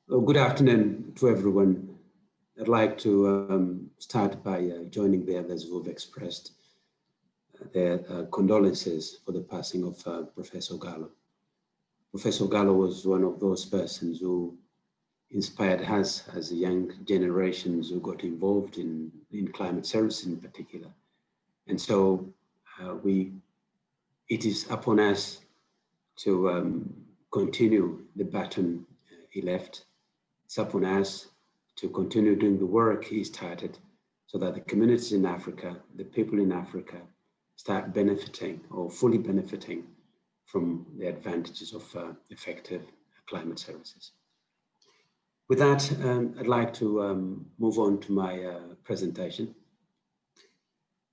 Well, good afternoon to everyone. I'd like to start by joining the others who have expressed their condolences for the passing of Professor Gallo. Professor Gallo was one of those persons who inspired us as young generations who got involved in climate service in particular. And so it is upon us to continue the baton he left. It's upon us to continue doing the work he started so that the communities in Africa, the people in Africa, start benefiting or fully benefiting from the advantages of effective climate services. With that, I'd like to move on to my presentation.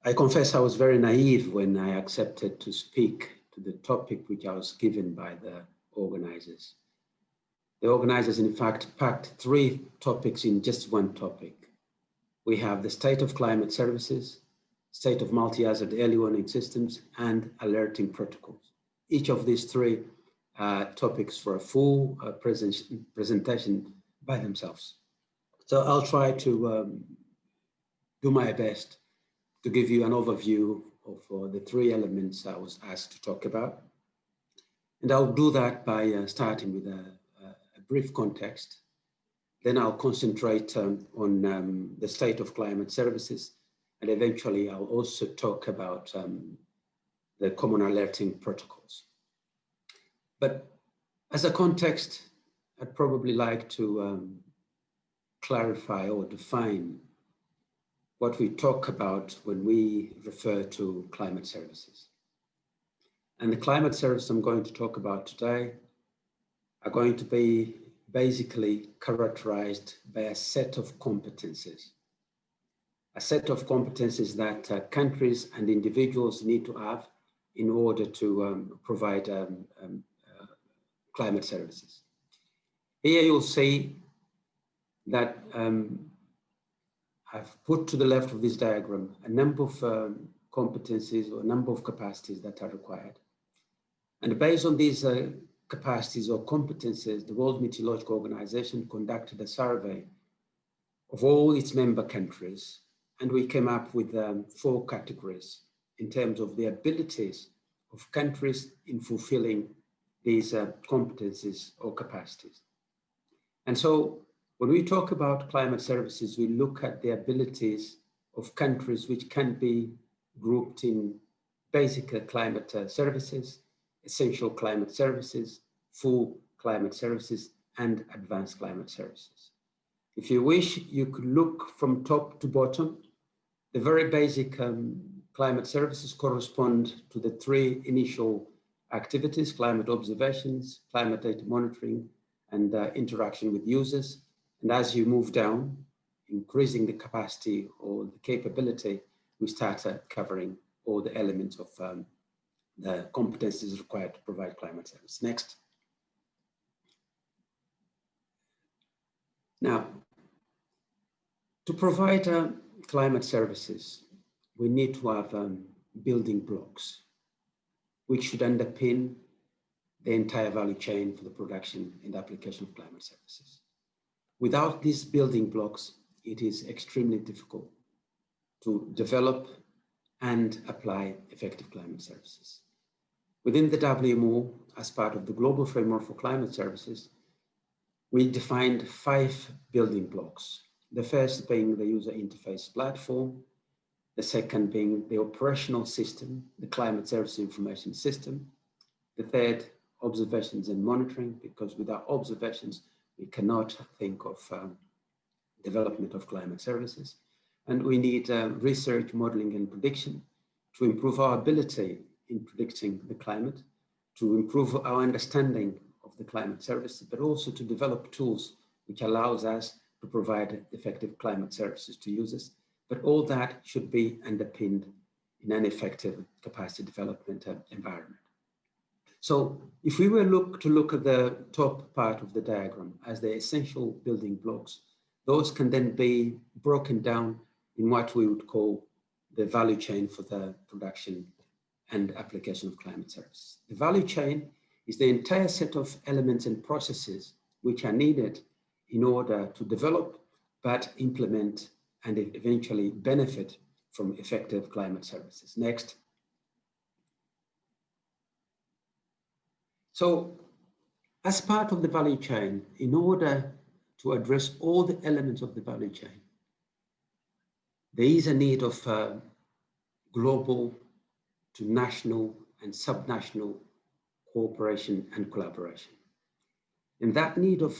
I confess I was very naive when I accepted to speak to the topic which I was given by the organizers. The organizers, in fact, packed 3 topics in just one topic. We have the state of climate services, state of multi-hazard early warning systems, and alerting protocols. Each of these 3 topics for a full presentation by themselves. So I'll try to do my best to give you an overview of the 3 elements I was asked to talk about. And I'll do that by starting with a brief context. Then I'll concentrate on the state of climate services, and eventually I'll also talk about the common alerting protocols. But as a context, I'd probably like to clarify or define what we talk about when we refer to climate services. And the climate services I'm going to talk about today are going to be basically characterized by a set of competencies. A set of competencies that countries and individuals need to have in order to provide climate services. Here you'll see that I've put to the left of this diagram a number of competencies or a number of capacities that are required. And based on these capacities or competencies, the World Meteorological Organization conducted a survey of all its member countries, and we came up with 4 categories in terms of the abilities of countries in fulfilling these competencies or capacities. And so when we talk about climate services, we look at the abilities of countries which can be grouped in basic climate services, essential climate services, full climate services, and advanced climate services. If you wish, you could look from top to bottom. The very basic climate services correspond to the 3 initial activities: climate observations, climate data monitoring, and interaction with users. And as you move down, increasing the capacity or the capability, we start covering all the elements of the competencies required to provide climate service. Next. Now, to provide climate services, we need to have building blocks, which should underpin the entire value chain for the production and application of climate services. Without these building blocks, it is extremely difficult to develop and apply effective climate services. Within the WMO, as part of the Global Framework for Climate Services, we defined 5 building blocks. The first being the user interface platform, the second being the operational system, the climate service information system, the third, observations and monitoring, because without observations, we cannot think of development of climate services. And we need research, modeling, and prediction to improve our ability in predicting the climate, to improve our understanding of the climate services, but also to develop tools which allows us to provide effective climate services to users. But all that should be underpinned in an effective capacity development environment. So if we were to look at the top part of the diagram as the essential building blocks, those can then be broken down in what we would call the value chain for the production and application of climate services. The value chain is the entire set of elements and processes which are needed in order to develop, but implement and eventually benefit from effective climate services. Next. So as part of the value chain, in order to address all the elements of the value chain, there is a need of global to national and subnational cooperation and collaboration. And that need of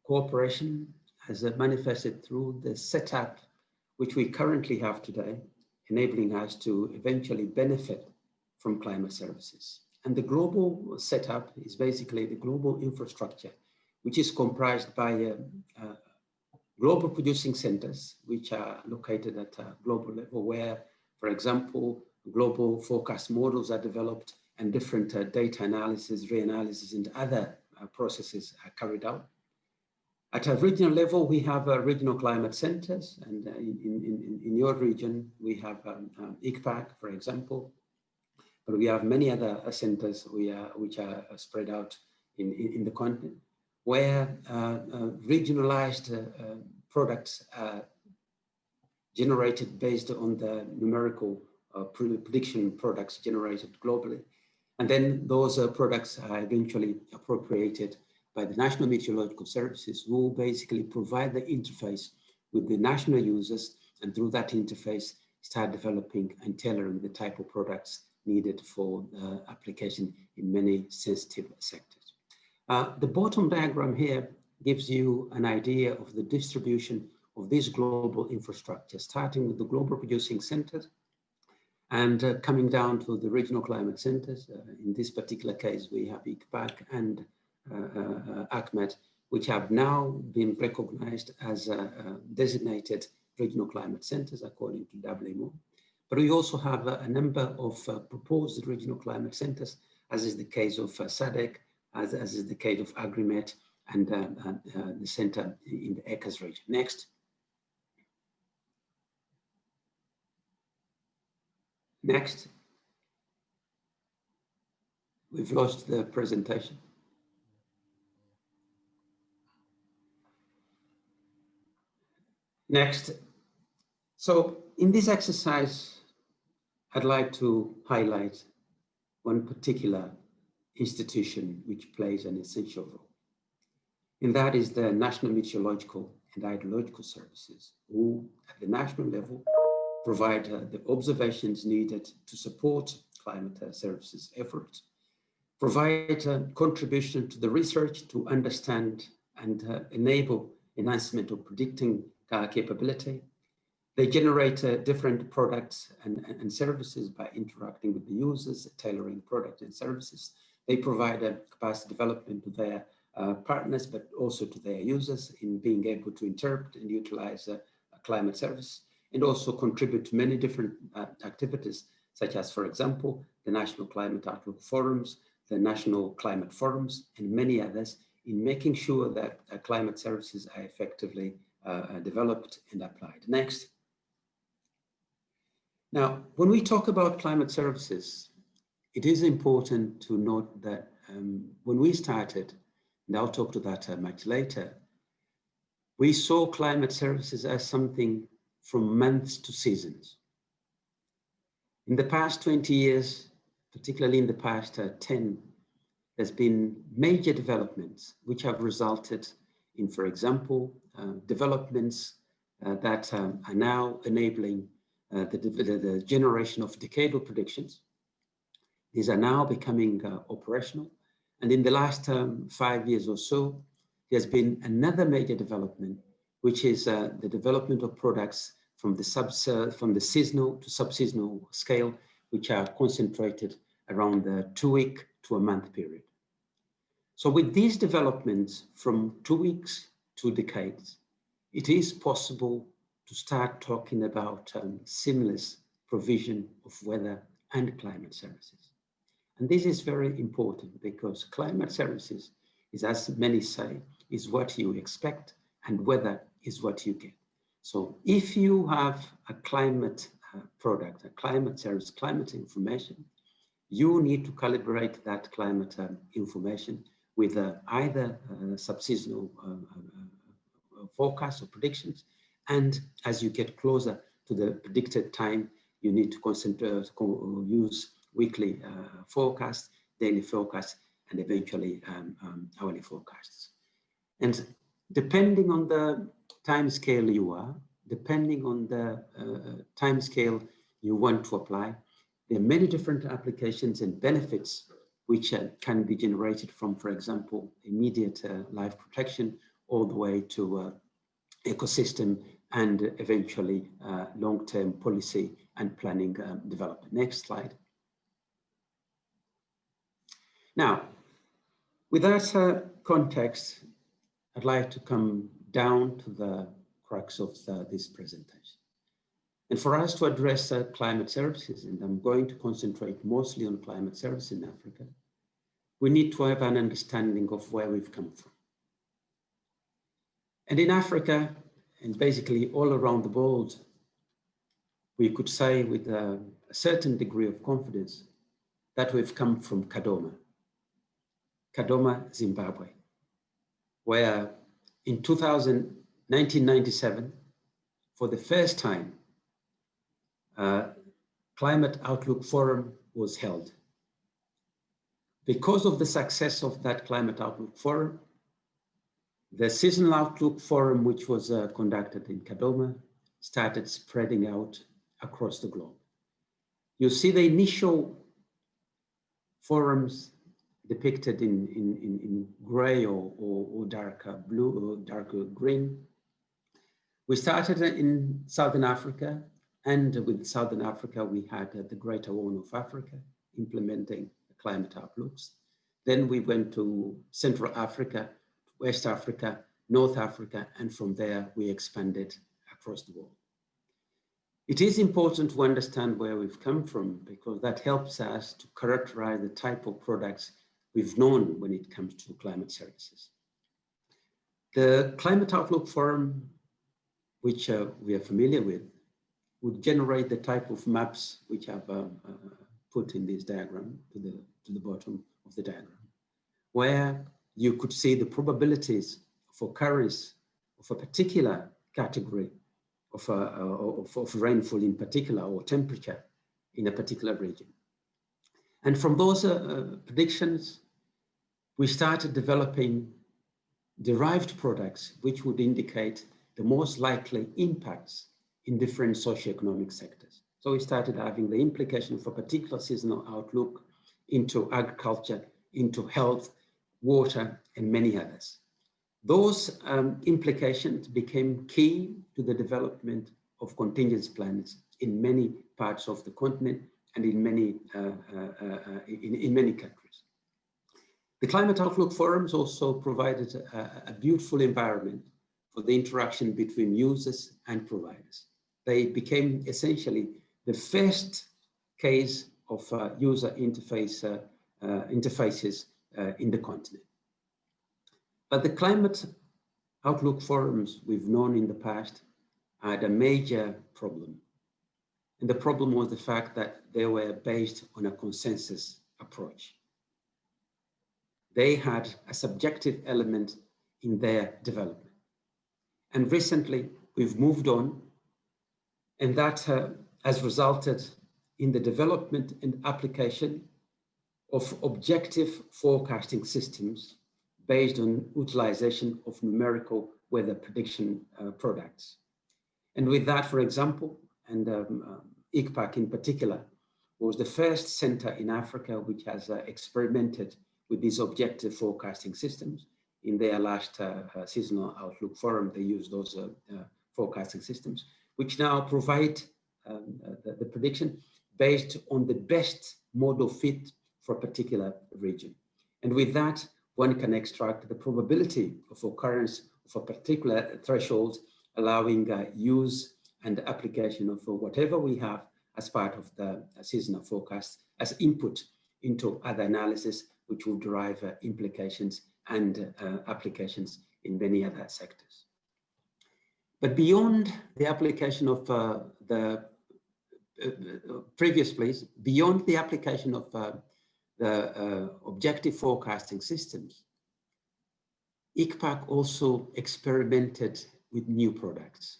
cooperation has manifested through the setup which we currently have today, enabling us to eventually benefit from climate services. And the global setup is basically the global infrastructure, which is comprised by global producing centers, which are located at a global level, where, for example, global forecast models are developed and different data analysis, reanalysis, and other processes are carried out. At a regional level, we have regional climate centers, and in your region, we have ICPAC, for example, but we have many other centers which are spread out in the continent, where regionalized products are generated based on the numerical prediction products generated globally. And then those products are eventually appropriated by the National Meteorological Services, who basically provide the interface with the national users, and through that interface start developing and tailoring the type of products needed for application in many sensitive sectors. The bottom diagram here gives you an idea of the distribution of this global infrastructure, starting with the global producing centers and coming down to the regional climate centers. In this particular case, we have ICPAC and ACMET, which have now been recognized as designated regional climate centers according to WMO. But we also have a number of proposed regional climate centers, as is the case of SADC, as is the case of AgriMet, and the center in the ECAS region. Next. Next. We've lost the presentation. Next. So in this exercise, I'd like to highlight one particular institution which plays an essential role. And that is the National Meteorological and Hydrological Services, who at the national level provide the observations needed to support climate services efforts, provide a contribution to the research to understand and enable enhancement of predicting capability. They generate different products and services by interacting with the users, tailoring products and services. They provide a capacity development to their partners, but also to their users in being able to interpret and utilize a climate service, and also contribute to many different activities, such as, for example, the National Climate Outlook Forums, the National Climate Forums, and many others, in making sure that climate services are effectively developed and applied. Next. Now, when we talk about climate services, it is important to note that when we started, and I'll talk to that much later, we saw climate services as something from months to seasons. In the past 20 years, particularly in the past 10, there's been major developments which have resulted in, for example, developments that are now enabling the generation of decadal predictions. These are now becoming operational. And in the last 5 years or so, there's been another major development, which is the development of products from the seasonal to sub-seasonal scale, which are concentrated around the 2-week to a month period. So with these developments from 2 weeks to decades, it is possible to start talking about seamless provision of weather and climate services. And this is very important because climate services is, as many say, is what you expect and weather is what you get. So if you have a climate product, a climate service, climate information, you need to calibrate that climate information with either sub-seasonal forecasts or predictions. And as you get closer to the predicted time, you need to use weekly forecasts, daily forecasts, and eventually hourly forecasts. And depending on the time scale you are, depending on the time scale you want to apply, there are many different applications and benefits which can be generated from, for example, immediate life protection all the way to ecosystem and eventually long-term policy and planning development. Next slide. Now, with that context, I'd like to come down to the crux of this presentation. And for us to address climate services, and I'm going to concentrate mostly on climate services in Africa, we need to have an understanding of where we've come from. And in Africa, and basically all around the world, we could say with a certain degree of confidence that we've come from Kadoma, Zimbabwe, where in 1997, for the first time, Climate Outlook Forum was held. Because of the success of that Climate Outlook Forum, the Seasonal Outlook Forum, which was conducted in Kadoma, started spreading out across the globe. You see the initial forums depicted in gray or darker blue or darker green. We started in Southern Africa, and with Southern Africa, we had the Greater Horn of Africa implementing the climate outlooks. Then we went to Central Africa, West Africa, North Africa, and from there we expanded across the world. It is important to understand where we've come from because that helps us to characterize the type of products we've known when it comes to climate services. The Climate Outlook Forum, which we are familiar with, would generate the type of maps which I've put in this diagram to the bottom of the diagram, where you could see the probabilities for occurrence of a particular category of rainfall in particular, or temperature in a particular region. And from those predictions, we started developing derived products which would indicate the most likely impacts in different socioeconomic sectors. So we started having the implication of a particular seasonal outlook into agriculture, into health, water, and many others. Those implications became key to the development of contingency plans in many parts of the continent and in many countries. The Climate Outlook Forums also provided a beautiful environment for the interaction between users and providers. They became essentially the first case of user interfaces in the continent. But the Climate Outlook Forums we've known in the past had a major problem. And the problem was the fact that they were based on a consensus approach. They had a subjective element in their development. And recently we've moved on, and that has resulted in the development and application of objective forecasting systems based on utilization of numerical weather prediction products. And with that, for example, and ICPAC in particular, was the first center in Africa which has experimented with these objective forecasting systems. In their last Seasonal Outlook Forum, they used those forecasting systems, which now provide the prediction based on the best model fit for a particular region. And with that, one can extract the probability of occurrence of a particular threshold, allowing use and application of whatever we have as part of the seasonal forecast as input into other analysis, which will derive implications and applications in many other sectors. But beyond the application of beyond the application of the objective forecasting systems, ICPAC also experimented with new products.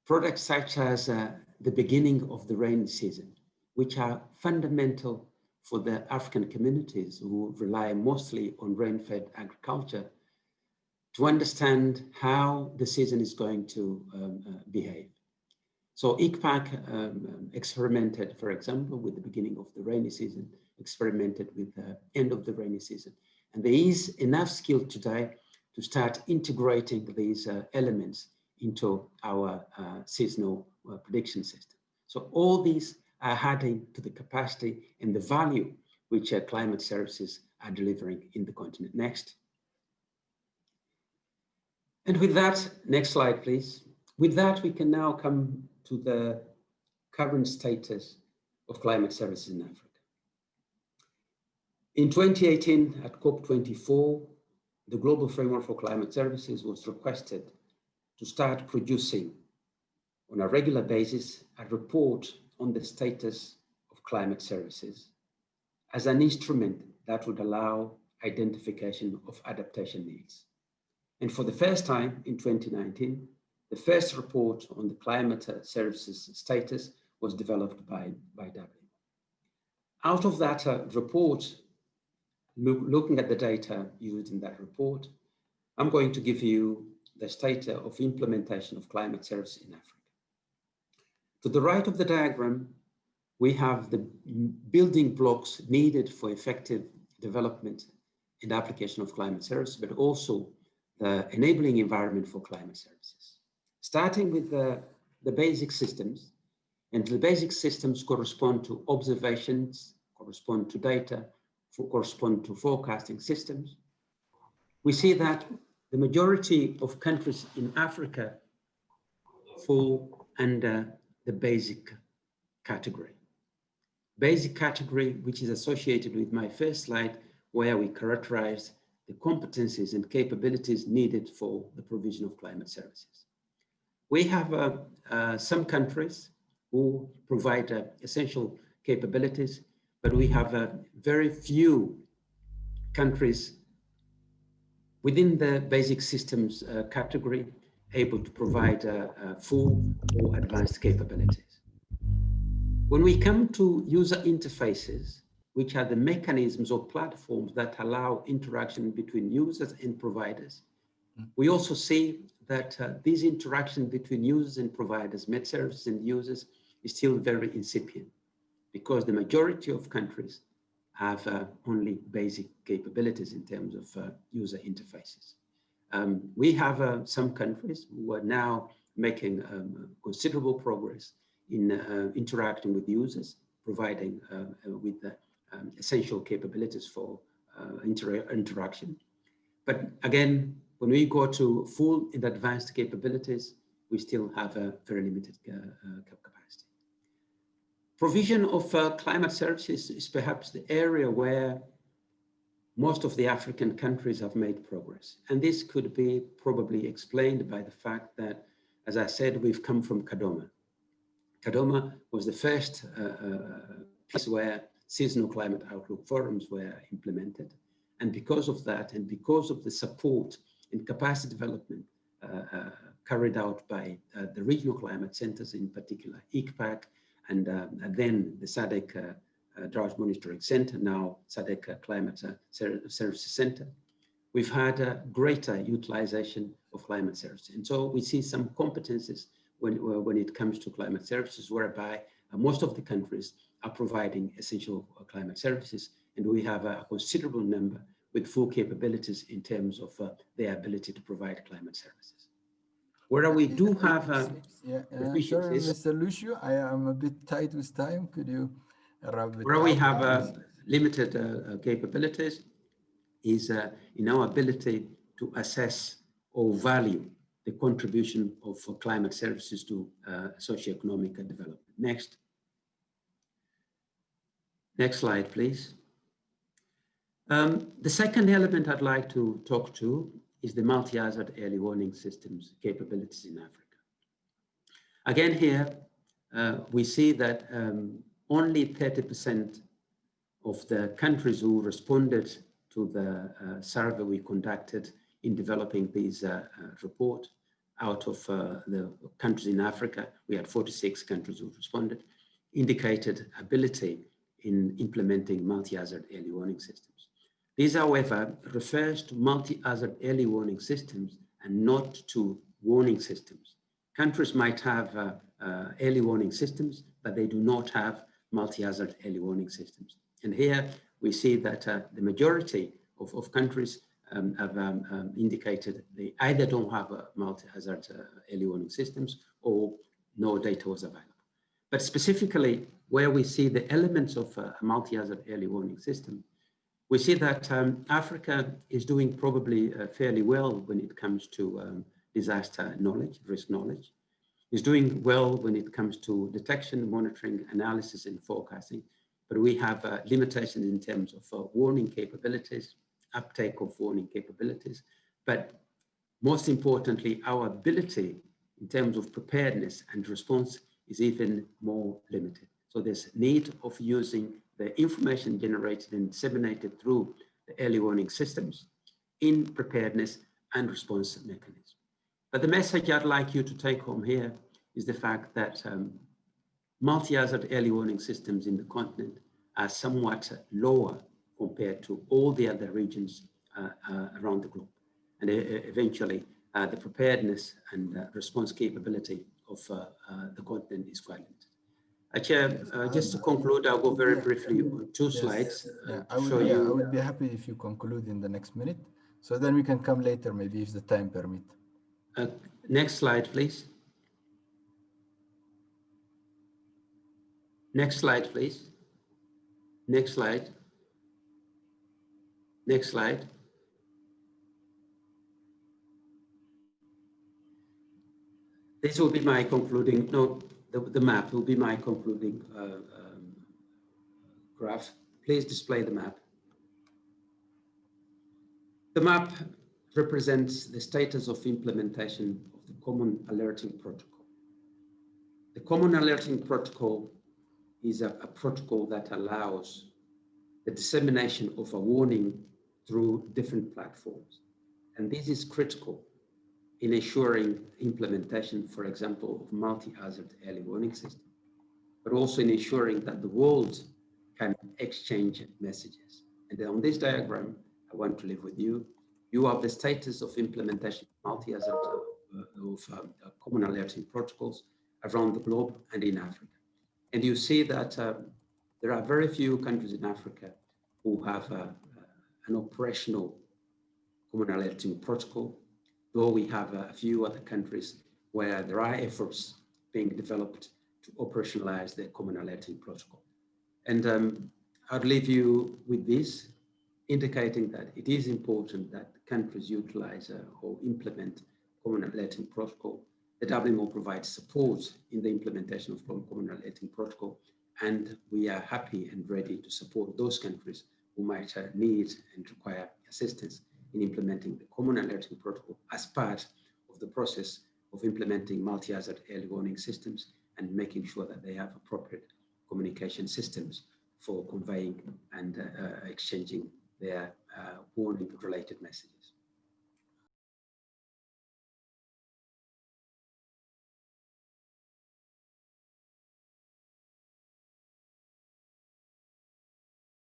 Products such as the beginning of the rainy season, which are fundamental for the African communities who rely mostly on rain-fed agriculture, to understand how the season is going to behave. So ICPAC experimented, for example, with the beginning of the rainy season, experimented with the end of the rainy season. And there is enough skill today to start integrating these elements into our seasonal prediction system. So all these are adding to the capacity and the value which climate services are delivering in the continent. Next. And with that, next slide, please. With that, we can now come to the current status of climate services in Africa. In 2018, at COP24, the Global Framework for Climate Services was requested to start producing on a regular basis a report on the status of climate services as an instrument that would allow identification of adaptation needs. And for the first time in 2019, the first report on the climate services status was developed by WMO. Out of that report, looking at the data used in that report, I'm going to give you the state of implementation of climate services in Africa. To the right of the diagram, we have the building blocks needed for effective development and application of climate services, but also the enabling environment for climate services. Starting with the basic systems, and the basic systems correspond to observations, correspond to data, correspond to forecasting systems. We see that the majority of countries in Africa fall under the basic category. Basic category, which is associated with my first slide, where we characterize the competencies and capabilities needed for the provision of climate services. We have some countries who provide essential capabilities, but we have very few countries within the basic systems category able to provide full or advanced capabilities. When we come to user interfaces, which are the mechanisms or platforms that allow interaction between users and providers, we also see that this interaction between users and providers, med services and users, is still very incipient, because the majority of countries have only basic capabilities in terms of user interfaces. We have some countries who are now making considerable progress in interacting with users, providing with essential capabilities for interaction. But again, when we go to full and advanced capabilities, we still have a very limited capacity. Provision of climate services is perhaps the area where most of the African countries have made progress. And this could be probably explained by the fact that, as I said, we've come from Kadoma. Kadoma was the first place where seasonal climate outlook forums were implemented. And because of that, and because of the support and capacity development carried out by the regional climate centers, in particular ICPAC, and then the SADC Drought Monitoring Center, now SADC Climate Services Center, we've had a greater utilization of climate services. And so we see some competencies when it comes to climate services, whereby most of the countries are providing essential climate services, and we have a considerable number with full capabilities in terms of their ability to provide climate services. Where we do have sorry, Mr. Lucio, I am a bit tight with time. Could you wrap it up? Where we have limited capabilities is in our ability to assess or value the contribution of climate services to socioeconomic development. Next. Next slide, please. The second element I'd like to talk to is the multi-hazard early warning systems capabilities in Africa. Again, here, we see that only 30% of the countries who responded to the survey we conducted in developing these report. Out of the countries in Africa, we had 46 countries who responded, indicated ability in implementing multi-hazard early warning systems. These, however, refers to multi-hazard early warning systems and not to warning systems. Countries might have early warning systems, but they do not have multi-hazard early warning systems. And here we see that the majority of countries have indicated they either don't have a multi-hazard early warning systems or no data was available. But specifically, where we see the elements of a multi-hazard early warning system, we see that Africa is doing probably fairly well when it comes to disaster knowledge, risk knowledge. Is doing well when it comes to detection, monitoring, analysis, and forecasting. But we have limitations in terms of warning capabilities, uptake of warning capabilities. But most importantly, our ability in terms of preparedness and response is even more limited. So there's need of using the information generated and disseminated through the early warning systems in preparedness and response mechanisms. But the message I'd like you to take home here is the fact that multi-hazard early warning systems in the continent are somewhat lower compared to all the other regions around the globe. And eventually, the preparedness and response capability of the continent is quite limited. Chair, just to conclude, I'll go very briefly on two slides. I would be happy if you conclude in the next minute, so then we can come later, maybe if the time permit. Next slide, please. Next slide, please. Next slide. Next slide. This will be my concluding, no, the map will be my concluding graph. Please display the map. The map represents the status of implementation of the Common Alerting Protocol. The Common Alerting Protocol is a protocol that allows the dissemination of a warning through different platforms. And this is critical in ensuring implementation, for example, of multi-hazard early warning system, but also in ensuring that the world can exchange messages. And on this diagram, I want to leave with you, you have the status of implementation of multi-hazard common alerting protocols around the globe and in Africa. And you see that there are very few countries in Africa who have an operational common alerting protocol, though we have a few other countries where there are efforts being developed to operationalize the common alerting protocol. And I'd leave you with this, indicating that it is important that countries utilize or implement common alerting protocol. The WMO provides support in the implementation of common alerting protocol, and we are happy and ready to support those countries who might need and require assistance in implementing the common alerting protocol as part of the process of implementing multi-hazard early warning systems and making sure that they have appropriate communication systems for conveying and exchanging their warning-related messages.